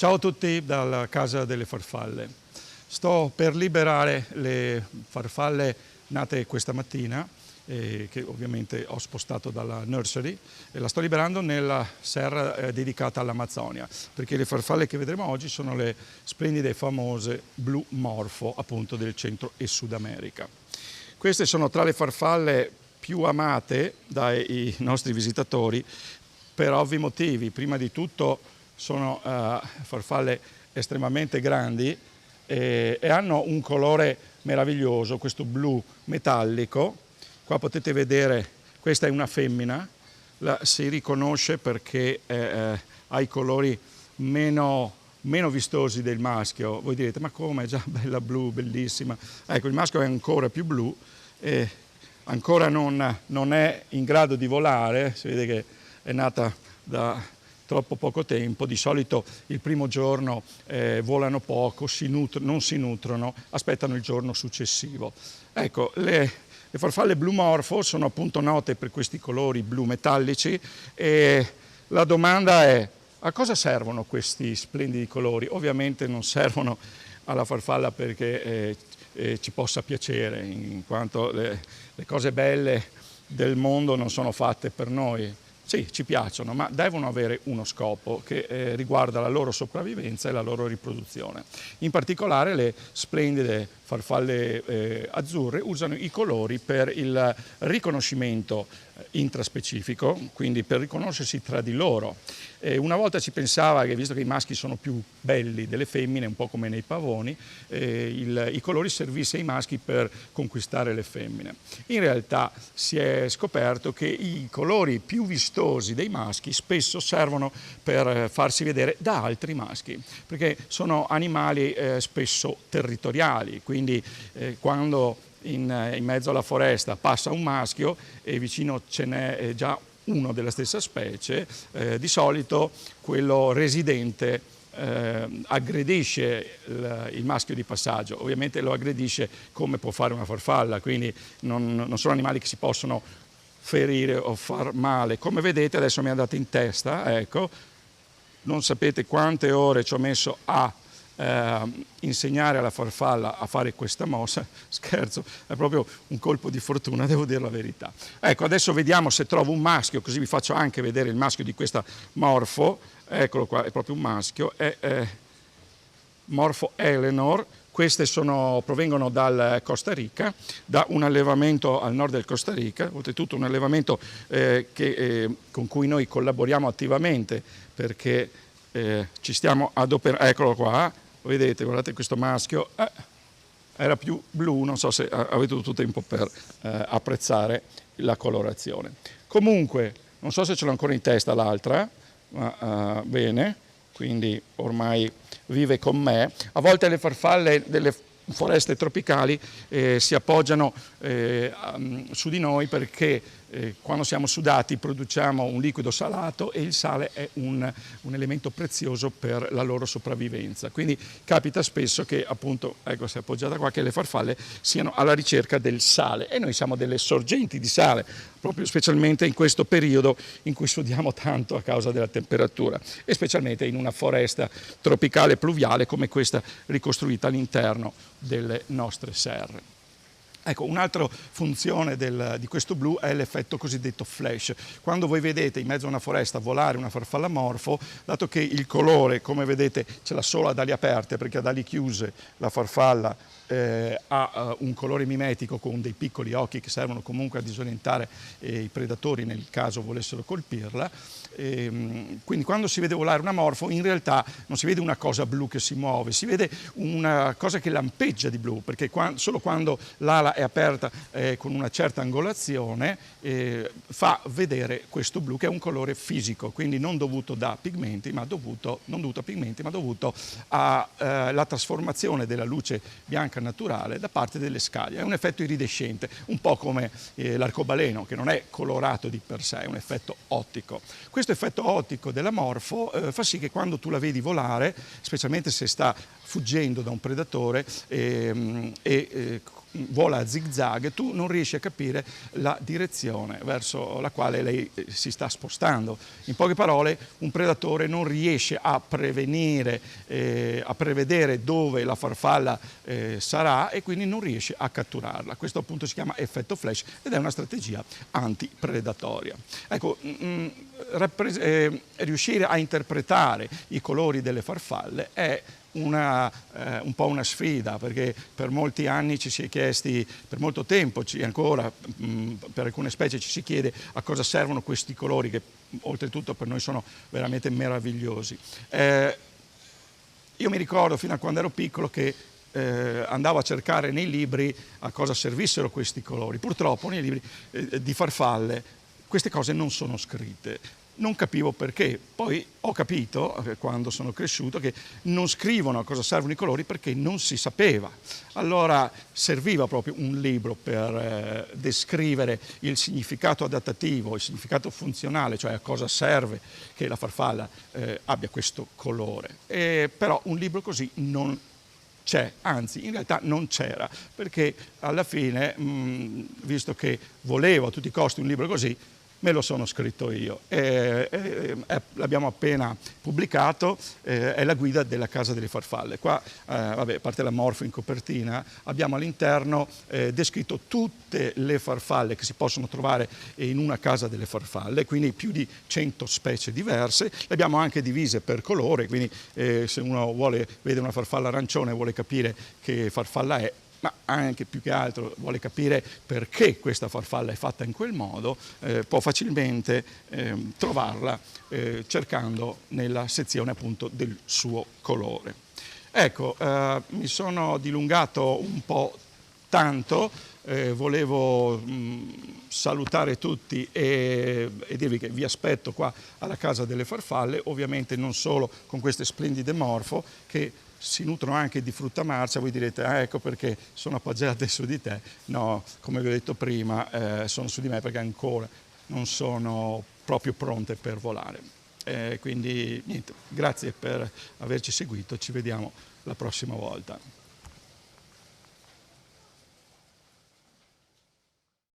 Ciao a tutti dalla Casa delle Farfalle. Sto per liberare le farfalle nate questa mattina, che ovviamente ho spostato dalla nursery, e la sto liberando nella serra dedicata all'Amazzonia, perché le farfalle che vedremo oggi sono le splendide e famose Blue Morpho, appunto del Centro e Sud America. Queste sono tra le farfalle più amate dai nostri visitatori per ovvi motivi. Prima di tutto sono farfalle estremamente grandi e hanno un colore meraviglioso, questo blu metallico. Qua potete vedere, questa è una femmina, la si riconosce perché ha i colori meno vistosi del maschio. Voi direte, ma come, è già bella blu, bellissima. Ecco, il maschio è ancora più blu e ancora non è in grado di volare, si vede che è nata da troppo poco tempo. Di solito il primo giorno volano poco, non si nutrono, aspettano il giorno successivo. Ecco, le farfalle Blue Morpho sono appunto note per questi colori blu metallici e la domanda è: a cosa servono questi splendidi colori? Ovviamente non servono alla farfalla perché ci possa piacere, in quanto le cose belle del mondo non sono fatte per noi. Sì, ci piacciono, ma devono avere uno scopo che riguarda la loro sopravvivenza e la loro riproduzione. In particolare le splendide farfalle azzurre usano i colori per il riconoscimento intraspecifico, quindi per riconoscersi tra di loro. Una volta si pensava che, visto che i maschi sono più belli delle femmine, un po' come nei pavoni, i colori servissero ai maschi per conquistare le femmine. In realtà si è scoperto che i colori più vistosi dei maschi spesso servono per farsi vedere da altri maschi, perché sono animali spesso territoriali, quindi quando in mezzo alla foresta passa un maschio e vicino ce n'è già uno della stessa specie, di solito quello residente aggredisce il maschio di passaggio. Ovviamente lo aggredisce come può fare una farfalla, quindi non sono animali che si possono ferire o far male. Come vedete adesso mi è andata in testa, ecco, non sapete quante ore ci ho messo a insegnare alla farfalla a fare questa mossa. Scherzo, è proprio un colpo di fortuna, devo dire la verità. Ecco, adesso vediamo se trovo un maschio, così vi faccio anche vedere il maschio di questa Morpho. Eccolo qua, è proprio un maschio, è Morpho Eleanor. Queste provengono dal Costa Rica, da un allevamento al nord del Costa Rica, oltretutto un allevamento con cui noi collaboriamo attivamente, perché ci stiamo adoperando. Eccolo qua, vedete, guardate questo maschio, era più blu, non so se avete avuto tempo per apprezzare la colorazione. Comunque, non so se ce l'ho ancora in testa l'altra, ma bene, quindi ormai vive con me. A volte le farfalle delle foreste tropicali si appoggiano su di noi perché quando siamo sudati produciamo un liquido salato e il sale è un elemento prezioso per la loro sopravvivenza. Quindi capita spesso che, appunto, ecco, si è appoggiata qua, che le farfalle siano alla ricerca del sale e noi siamo delle sorgenti di sale, proprio specialmente in questo periodo in cui sudiamo tanto a causa della temperatura e specialmente in una foresta tropicale pluviale come questa ricostruita all'interno delle nostre serre. Ecco, un'altra funzione di questo blu è l'effetto cosiddetto flash. Quando voi vedete in mezzo a una foresta volare una farfalla Morpho, dato che il colore, come vedete, ce l'ha solo ad ali aperte, perché ad ali chiuse la farfalla ha un colore mimetico con dei piccoli occhi che servono comunque a disorientare i predatori nel caso volessero colpirla. Quindi quando si vede volare una Morpho, in realtà non si vede una cosa blu che si muove, si vede una cosa che lampeggia di blu, perché solo quando l'ala è aperta con una certa angolazione fa vedere questo blu, che è un colore fisico, quindi non dovuto da pigmenti, ma dovuto alla trasformazione della luce bianca naturale da parte delle scaglie. È un effetto iridescente, un po' come l'arcobaleno, che non è colorato di per sé, è un effetto ottico. Questo effetto ottico della Morpho fa sì che quando tu la vedi volare, specialmente se sta fuggendo da un predatore vola a zig-zag, tu non riesci a capire la direzione verso la quale lei si sta spostando. In poche parole, un predatore non riesce a prevenire, a prevedere dove la farfalla sarà e quindi non riesce a catturarla. Questo appunto si chiama effetto flash ed è una strategia antipredatoria. Ecco, riuscire a interpretare i colori delle farfalle è un po' una sfida, perché per molti anni ci si è chiesti, per molto tempo ancora per alcune specie ci si chiede a cosa servono questi colori che oltretutto per noi sono veramente meravigliosi. Io mi ricordo fino a quando ero piccolo che andavo a cercare nei libri a cosa servissero questi colori. Purtroppo nei libri di farfalle queste cose non sono scritte. Non capivo perché, poi ho capito, quando sono cresciuto, che non scrivono a cosa servono i colori perché non si sapeva. Allora serviva proprio un libro per descrivere il significato adattativo, il significato funzionale, cioè a cosa serve che la farfalla abbia questo colore. Però un libro così non c'è, anzi in realtà non c'era, perché alla fine, visto che volevo a tutti i costi un libro così, me lo sono scritto io. L'abbiamo appena pubblicato, è la guida della Casa delle Farfalle. Qua, vabbè, a parte la morfo in copertina, abbiamo all'interno descritto tutte le farfalle che si possono trovare in una Casa delle Farfalle, quindi più di 100 specie diverse. Le abbiamo anche divise per colore, quindi se uno vede una farfalla arancione e vuole capire che farfalla è, ma anche più che altro vuole capire perché questa farfalla è fatta in quel modo, può facilmente trovarla cercando nella sezione appunto del suo colore. Ecco, mi sono dilungato un po' tanto, volevo salutare tutti e dirvi che vi aspetto qua alla Casa delle Farfalle, ovviamente non solo con queste splendide morfo che si nutrono anche di frutta marcia. Voi direte, ecco perché sono appoggiate su di te. No, come vi ho detto prima, sono su di me perché ancora non sono proprio pronte per volare. Quindi niente, grazie per averci seguito, ci vediamo la prossima volta.